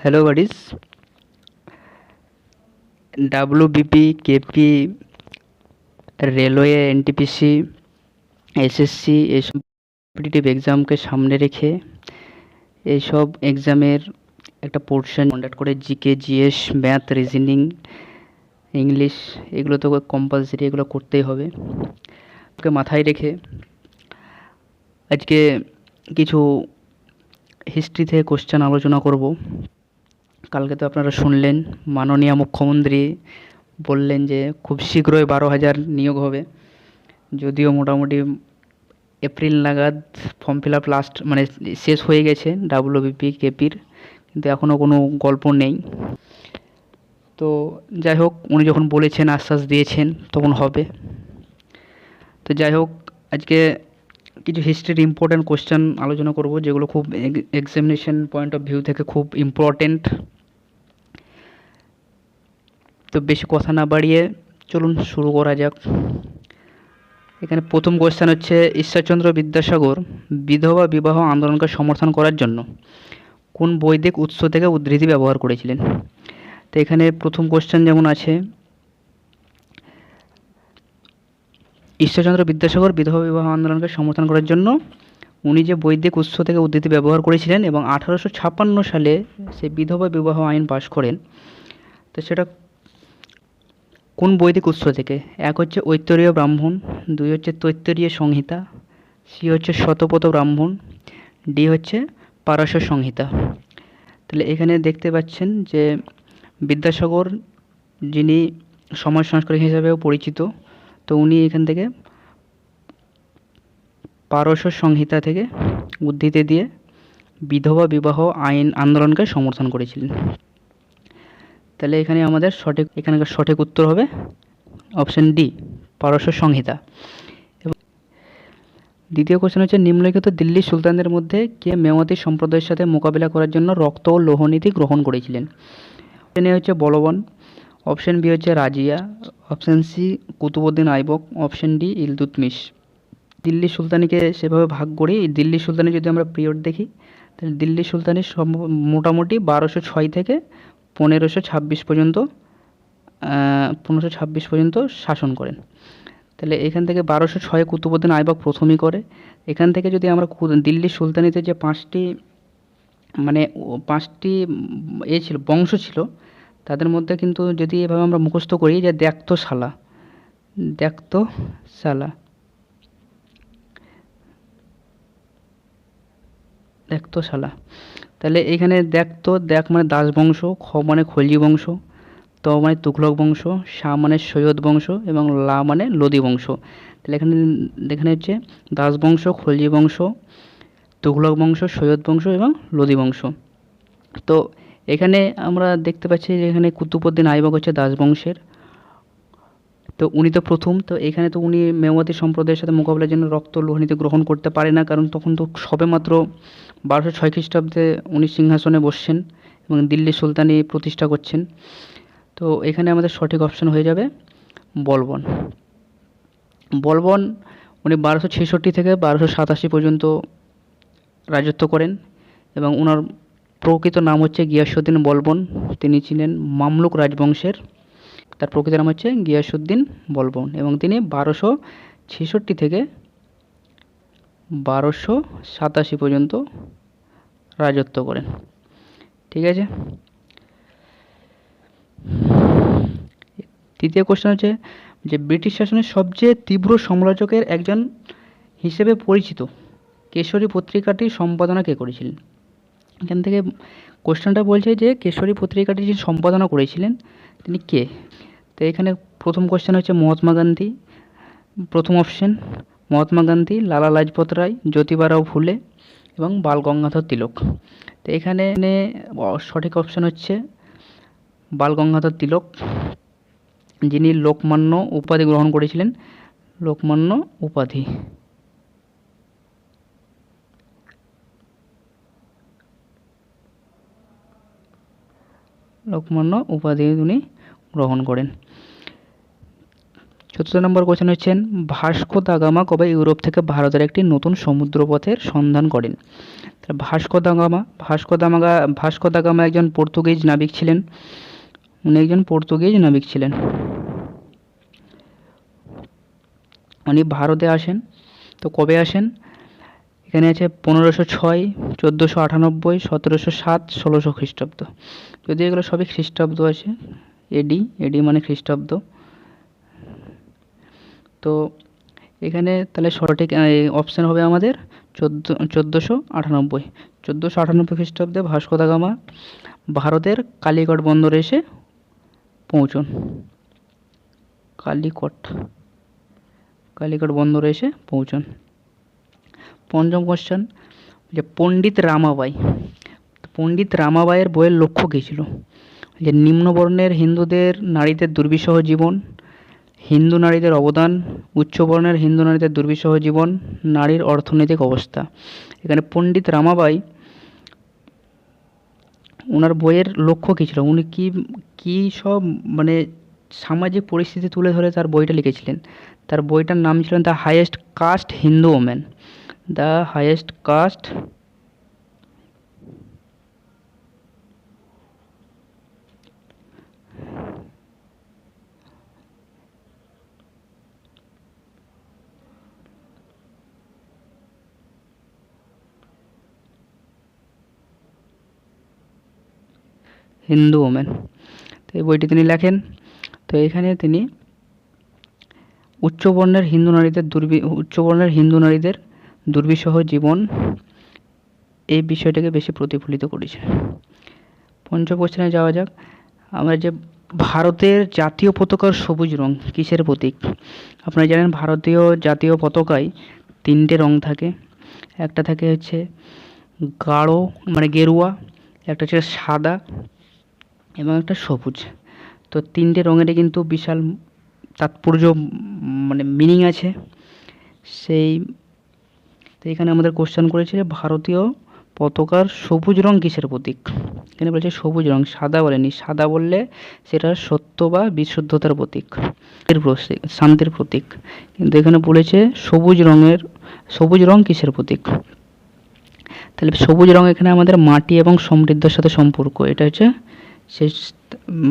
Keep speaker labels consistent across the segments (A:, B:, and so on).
A: Hello buddies, WBP, KP, railway, NTPC, SSC এইসব competitive এক্সামকে সামনে রেখে এইসব এক্সামের একটা পোর্শন কন্ডাক্ট করে GK, GS, math, reasoning, English, এগুলো তো কম্পালসারি, এগুলো করতেই হবে। ওকে মাথায় রেখে আজকে কিছু হিস্ট্রি থেকে কোশ্চেন আলোচনা করব। কালকে তো আপনারা শুনলেন মাননীয় মুখ্যমন্ত্রী বললেন যে খুব শীঘ্রই 12,000 নিয়োগ হবে। যদিও মোটামুটি এপ্রিল নাগাদ ফর্ম ফিল আপ মানে শেষ হয়ে গেছে ডাব্লিউবিপি, কেপির, কিন্তু এখনও কোনো গল্প নেই। তো যাই হোক, উনি যখন বলেছেন, আশ্বাস দিয়েছেন, তখন হবে। তো যাই হোক, আজকে কিছু হিস্ট্রির ইম্পর্ট্যান্ট কোশ্চেন আলোচনা করব, যেগুলো খুব এক্সামিনেশন পয়েন্ট অফ ভিউ থেকে খুব ইম্পর্ট্যান্ট। তো বেশি কথা না বাড়িয়ে চলুন শুরু করা যাক। এখানে প্রথম কোশ্চেন হচ্ছে, ঈশ্বরচন্দ্র বিদ্যাসাগর বিধবা বিবাহ আন্দোলনকে সমর্থন করার জন্য কোন বৈদিক উৎস থেকে উদ্ধৃতি ব্যবহার করেছিলেন? তো এখানে প্রথম কোশ্চেন যেমন আছে, ঈশ্বরচন্দ্র বিদ্যাসাগর বিধবা বিবাহ আন্দোলনকে সমর্থন করার জন্য উনি যে বৈদিক উৎস থেকে উদ্ধৃতি ব্যবহার করেছিলেন এবং 1856 সালে সে বিধবা বিবাহ আইন পাশ করেন, তো সেটা কোন বৈদিক উৎস থেকে? এক হচ্ছে ঐত্তরীয় ব্রাহ্মণ, দুই হচ্ছে তৈত্তরীয় সংহিতা, সি হচ্ছে শতপথ ব্রাহ্মণ, ডি হচ্ছে পারস্য সংহিতা। তাহলে এখানে দেখতে পাচ্ছেন যে বিদ্যাসাগর, যিনি সমাজ সংস্কারক হিসাবেও পরিচিত, তো উনি এখান থেকে পারস্য সংহিতা থেকে উদ্ধৃতি দিয়ে বিধবা বিবাহ আইন আন্দোলনকে সমর্থন করেছিলেন। তাহলে এখানে আমাদের এখানকার সঠিক উত্তর হবে অপশন ডি, পারস্য সংহিতা। এবং দ্বিতীয় কোশ্চেন হচ্ছে, নিম্নলিখিত দিল্লি সুলতানদের মধ্যে কে মেওয়াতি সম্প্রদায়ের সাথে মোকাবিলা করার জন্য রক্ত ও লৌহ নীতি গ্রহণ করেছিলেন? অপশন এ হচ্ছে বলবান, অপশন বি হচ্ছে Razia, option C Qutubuddin Aibak, option D Iltutmish. Delhi সুলতানিকে সেভাবে ভাগ করি, দিল্লি সুলতানি যদি আমরা পিরিয়ড দেখি, তাহলে দিল্লি সুলতানি মোটামুটি 1206 থেকে 1526 পর্যন্ত 1526 পর্যন্ত শাসন করেন। তাহলে এখান থেকে 1206 কুতুবউদ্দিন আইবক প্রথমই করে। এখান থেকে যদি আমরা দিল্লি সুলতানিতে যে পাঁচটি ছিল, বংশ ছিল, তাদের মধ্যে কিন্তু যদি এভাবে আমরা মুখস্থ করি যে দ্যাক্তশালা, দ্যাক্তশালা দ্যাক্তশালা তাহলে এখানে দ্যাক মানে দাস বংশ, খ মানে খলজি বংশ, ত মানে তুঘলক বংশ, সা মানে সৈয়দ বংশ এবং লা মানে লোদি বংশ। তাহলে এখানে হচ্ছে দাস বংশ, খলজি বংশ, তুঘলক বংশ, সৈয়দ বংশ এবং লোদি বংশ। তো এখানে আমরা দেখতে পাচ্ছি যে এখানে কুতুবউদ্দিন আইবক হচ্ছে দাস বংশের, তো উনি তো প্রথম, তো এখানে তো উনি মেওয়াতি সম্প্রদায়ের সাথে মোকাবিলার জন্য রক্ত লোহনীতি গ্রহণ করতে পারে না, কারণ তখন তো সবেমাত্র 1206 খ্রিস্টাব্দে উনি সিংহাসনে বসছেন এবং দিল্লি সুলতানি প্রতিষ্ঠা করছেন। তো এখানে আমাদের সঠিক অপশন হয়ে যাবে বলবন। বলবন উনি 1266 থেকে 1287 পর্যন্ত রাজত্ব করেন এবং ওনার প্রকৃত নাম হচ্ছে গিয়াসউদ্দিন বলবন। তিনি ছিলেন মামলুক রাজবংশের। তার প্রকৃত নাম হচ্ছে গিয়াসউদ্দিন বলবন এবং তিনি 1266 থেকে 1287 পর্যন্ত রাজত্ব করেন। ঠিক আছে। তৃতীয় কোশ্চেন হচ্ছে যে ব্রিটিশ শাসনের সবচেয়ে তীব্র সমালোচকের একজন হিসেবে পরিচিত কেশরী পত্রিকাটির সম্পাদনা কে করেছিলেন? এখান থেকে কোশ্চেনটা বলছে যে কেশরী পত্রিকাটি যিনি সম্পাদনা করেছিলেন তিনি কে? তো এখানে প্রথম কোশ্চেন হচ্ছে মহাত্মা গান্ধী, প্রথম অপশন মহাত্মা গান্ধী, লালা লাজপত রায়, জ্যোতিবারাও ফুলে এবং বাল গঙ্গাধর তিলক। তো এখানে সঠিক অপশন হচ্ছে বাল গঙ্গাধর তিলক, যিনি লোকমান্য উপাধি গ্রহণ করেছিলেন। লোকমান্য উপাধি, লোকমান্য উপাধি উনি গ্রহণ করেন। চতুর্থ নম্বর কোশ্চেন হচ্ছেন, ভাস্কো দা গামা কবে ইউরোপ থেকে ভারতের একটি নতুন সমুদ্রপথের সন্ধান করেন? তাহলে ভাস্কো দা গামা একজন পর্তুগিজ নাবিক ছিলেন। উনি একজন পর্তুগিজ নাবিক ছিলেন। উনি ভারতে আসেন। তো কবে আসেন? এখানে আছে 1506, 1498, 1707, 1600 খ্রিস্টাব্দ। যদি এগুলো সবই খ্রিস্টাব্দ আছে, এডি মানে খ্রিস্টাব্দ। তো এখানে তাহলে সঠিক অপশান হবে আমাদের 1498। 1498 খ্রিস্টাব্দে ভাস্কো দা গামা ভারতের কালিকট বন্দরে এসে পৌঁছন। কালিকট বন্দরে এসে পৌঁছন। পঞ্চম কোশ্চেন, যে পণ্ডিত রামাবাইয়ের বইয়ের লক্ষ্য কী ছিল? যে নিম্নবর্ণের হিন্দুদের নারীদের দুর্বিষহ জীবন, হিন্দু নারীদের অবদান, উচ্চবর্ণের হিন্দু নারীদের দুর্বিষহ জীবন, নারীর অর্থনৈতিক অবস্থা। এখানে পণ্ডিত রামাবাই ওনার বইয়ের লক্ষ্য কী ছিল, উনি কী সব মানে সামাজিক পরিস্থিতি তুলে ধরে তার বইটা লিখেছিলেন। তার বইটার নাম ছিল the highest caste Hindu women. The highest caste Hindu women. তো এই বইটি তিনি লেখেন। তো এখানে তিনি উচ্চবর্ণের হিন্দু নারীদের দুর্বিষহ জীবন এই বিষয়টাকে বেশি প্রতিফলিত করেছে। পঞ্চম কোশ্চেনে যাওয়া যাক। আমরা যে ভারতের জাতীয় পতাকার সবুজ রং কিসের প্রতীক? আপনারা জানেন ভারতীয় জাতীয় পতাকায় 3টে রং থাকে। একটা থাকে হচ্ছে গাঢ় মানে গেরুয়া, একটা হচ্ছে সাদা এবং একটা সবুজ। তো 3টে রঙেরই কিন্তু বিশাল তাৎপর্য মানে মিনিং আছে। তো এখানে আমাদের কোশ্চেন করেছে ভারতীয় পতাকার সবুজ রং কিসের প্রতীক? এখানে বলেছে সবুজ রং, সাদা বলেনি। সাদা বললে সেটা সত্য বা বিশুদ্ধতার প্রতীক, শান্তির প্রতীক। কিন্তু এখানে বলেছে সবুজ রং কিসের প্রতীক? তাহলে সবুজ রং এখানে আমাদের মাটি এবং সমৃদ্ধির সাথে সম্পর্ক, এটা হচ্ছে সেই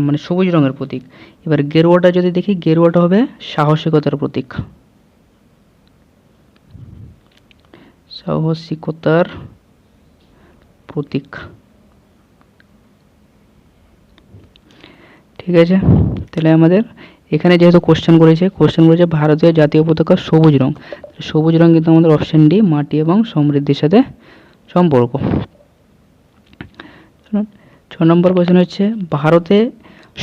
A: মানে সবুজ রঙের প্রতীক। এবার গেরুয়াটা যদি দেখি, গেরুয়াটা হবে সাহসিকতার প্রতীক। ঠিক আছে। তাহলে আমাদের এখানে যেহেতু কোশ্চেন করেছে ভারতীয় জাতীয় পতাকা সবুজ রং, সবুজ রং কিন্তু আমাদের অপশন ডি, মাটি এবং সমৃদ্ধির সাথে সম্পর্ক। 6 নম্বর কোশ্চেন হচ্ছে, ভারতে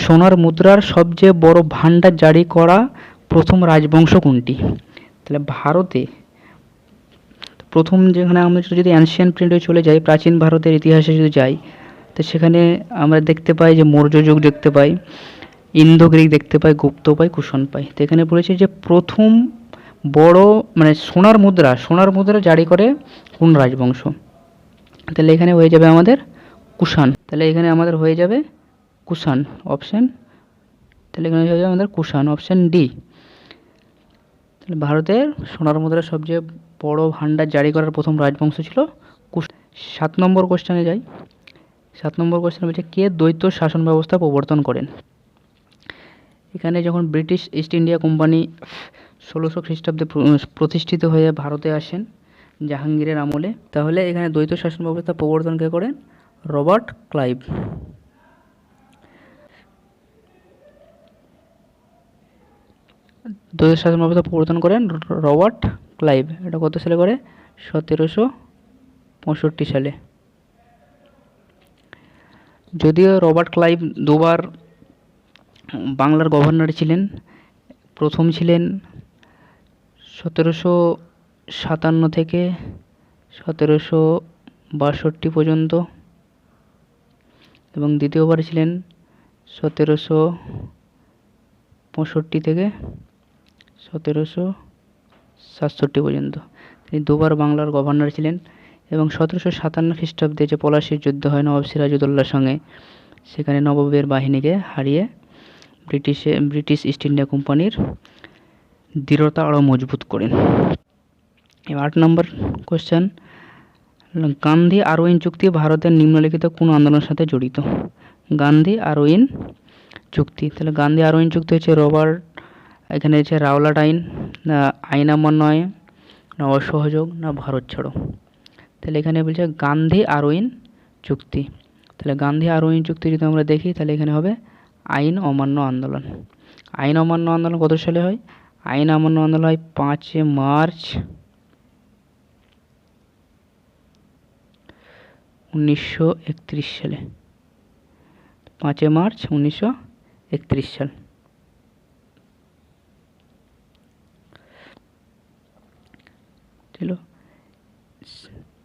A: সোনার মুদ্রার সবচেয়ে বড় ভান্ডার জারি করা প্রথম রাজবংশ কোনটি? তাহলে ভারতে প্রথম, যেখানে আমরা যদি অ্যানশিয়েন্ট পিরিয়ডে চলে যাই, প্রাচীন ভারতের ইতিহাসে যদি যাই, তো সেখানে আমরা দেখতে পাই যে মৌর্য যুগ দেখতে পাই, ইন্দো গ্রিক দেখতে পাই, গুপ্ত পাই, কুষাণ পাই। তো এখানে বলেছে যে প্রথম বড় মানে সোনার মুদ্রা জারি করে কোন রাজবংশ? তাহলে এখানে হয়ে যাবে আমাদের কুষাণ। তাহলে এখানে আমাদের হয়ে যাবে কুষাণ অপশন। তাহলে এখানে হয়ে যাবে আমাদের কুষাণ অপশন ডি। তাহলে ভারতের সোনার মুদ্রার সবচেয়ে বড় ভান্ডার জারি করার প্রথম রাজবংশ ছিল কুষাণ। 7 নম্বর কোশ্চেনে যাই। 7 নম্বর কোশ্চেন বলছে, কে দ্বৈত শাসন ব্যবস্থা প্রবর্তন করেন? এখানে যখন ব্রিটিশ ইস্ট ইন্ডিয়া কোম্পানি 1600 খ্রিস্টাব্দে প্রতিষ্ঠিত হয়ে ভারতে আসেন জাহাঙ্গীরের আমলে, তাহলে এখানে দ্বৈত শাসন ব্যবস্থা প্রবর্তন কে করেন? Robert Clive. দ্বৈত শাসন ব্যবস্থা প্রবর্তন করেন রবার্ট ক্লাইভ। এটা কত সালে করে? 1765 সালে। যদিও রবার্ট ক্লাইভ দুবার বাংলার গভর্নর ছিলেন, প্রথম ছিলেন 1757 থেকে 1762 পর্যন্ত এবং দ্বিতীয়বার ছিলেন 1765 থেকে 1767 পর্যন্ত। তিনি দুবার বাংলার গভর্নর ছিলেন এবং 1757 খ্রিস্টাব্দে যে পলাশীর যুদ্ধ হয় নবাব সিরাজউদ্দৌলার সঙ্গে, সেখানে নবাবের বাহিনীকে হারিয়ে ব্রিটিশ ইস্ট ইন্ডিয়া কোম্পানির দৃঢ়তা আরও মজবুত করেন। এবার 8 নম্বর কোশ্চেন, গান্ধী আরউইন চুক্তি ভারতের নিম্নলিখিত কোন আন্দোলনের সাথে জড়িত? গান্ধী আরউইন চুক্তি, তাহলে গান্ধী আরউইন চুক্তি হচ্ছে রবার্ট, এখানে হচ্ছে রাওলাট আইন, না আইন অমান্য, না অসহযোগ, না ভারত ছাড়ো। তাহলে এখানে বলছে গান্ধী আরউইন চুক্তি। তাহলে গান্ধী আরউইন চুক্তি যদি আমরা দেখি তাহলে এখানে হবে আইন অমান্য আন্দোলন। আইন অমান্য আন্দোলন কত সালে হয়? আইন অমান্য আন্দোলন হয় 5 মার্চ 1931 সালে। 5 মার্চ 1931 সাল। চলো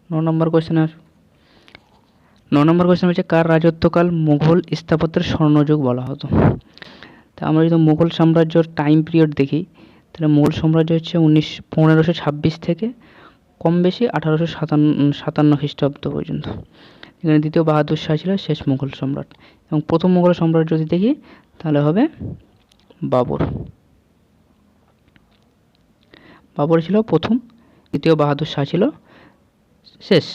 A: 9 নম্বর কোশ্চেন আসো। 9 নম্বর কোশ্চেন হচ্ছে কার রাজত্বকাল মুঘল স্থাপত্যের স্বর্ণযুগ বলা হতো? তা আমরা যদি মুঘল সাম্রাজ্যর টাইম পিরিয়ড দেখি তাহলে মুঘল সাম্রাজ্য হচ্ছে 1526 থেকে কম বেশি 1857 খ্রিস্টাব্দ পর্যন্ত। এখানে দ্বিতীয় বাহাদুর শাহ ছিল শেষ মুঘল সম্রাট, এবং প্রথম মুঘল সম্রাট যদি দেখি তাহলে হবে বাবর। বাবর ছিল প্রথম, দ্বিতীয় বাহাদুর শাহ ছিল শেষ।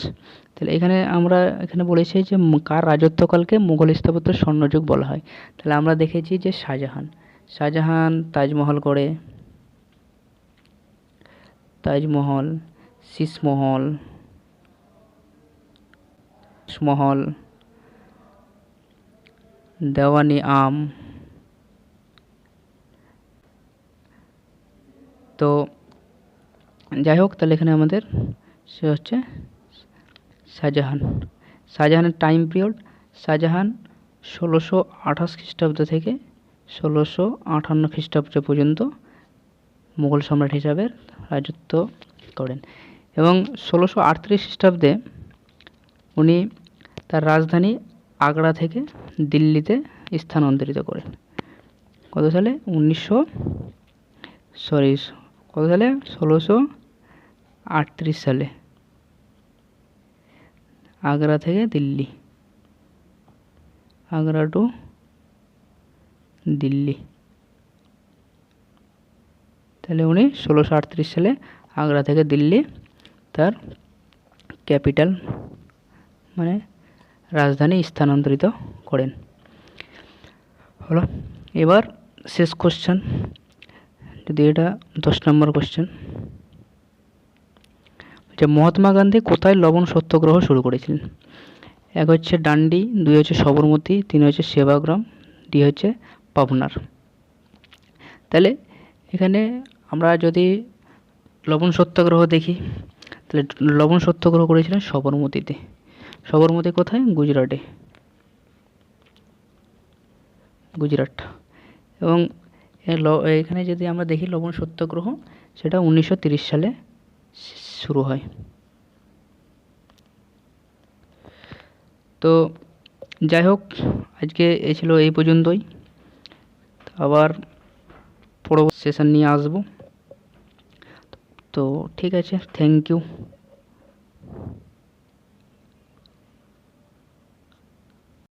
A: তাহলে এখানে আমরা এখানে বলেছি যে কার রাজত্বকালকে মুঘল স্থাপত্যের স্বর্ণযুগ বলা হয়। তাহলে আমরা দেখেছি যে শাহজাহান তাজমহল করে, তাজমহল, শীষমহল, মহল, দেওয়ানি আম। তো যাই হোক, তাহলে এখানে আমাদের সে হচ্ছে শাহজাহানের টাইম পিরিয়ড, শাহজাহান 1628 খ্রিস্টাব্দ থেকে 1658 খ্রিস্টাব্দ পর্যন্ত মুঘল সম্রাট হিসাবে রাজত্ব করেন, এবং 1638 খ্রিস্টাব্দে উনি তার রাজধানী আগ্রা থেকে দিল্লিতে স্থানান্তরিত করেন। কত সালে? 1638 সালে আগ্রা থেকে দিল্লি, আগ্রা টু দিল্লি। তাহলে উনি 1638 সালে আগ্রা থেকে দিল্লি তার ক্যাপিটাল মানে রাজধানী স্থানান্তরিত করেন। হলো, এবার শেষ কোশ্চেন, যদি এটা 10 নম্বর কোশ্চেন, যে মহাত্মা গান্ধী কোথায় লবণ সত্যাগ্রহ শুরু করেছিলেন? 1 হচ্ছে ডান্ডি, 2 হচ্ছে সবরমতী, 3 হচ্ছে সেবাগ্রাম, 2 হচ্ছে পাবনার। তাহলে এখানে আমরা যদি লবণ সত্যাগ্রহ দেখি তাহলে লবণ সত্যাগ্রহ করেছিলেন সবরমতীতে। সবরমতী কোথায়? গুজরাটে, গুজরাট। এবং এখানে যদি আমরা দেখি লবণ সত্যাগ্রহ সেটা 1930 সালে শুরু হয়। তো যাই হোক, আজকে এই ছিল এই পর্যন্তই, আবার পরবর্তী সেশন নিয়ে আসবো। তো ঠিক আছে, থ্যাংক ইউ।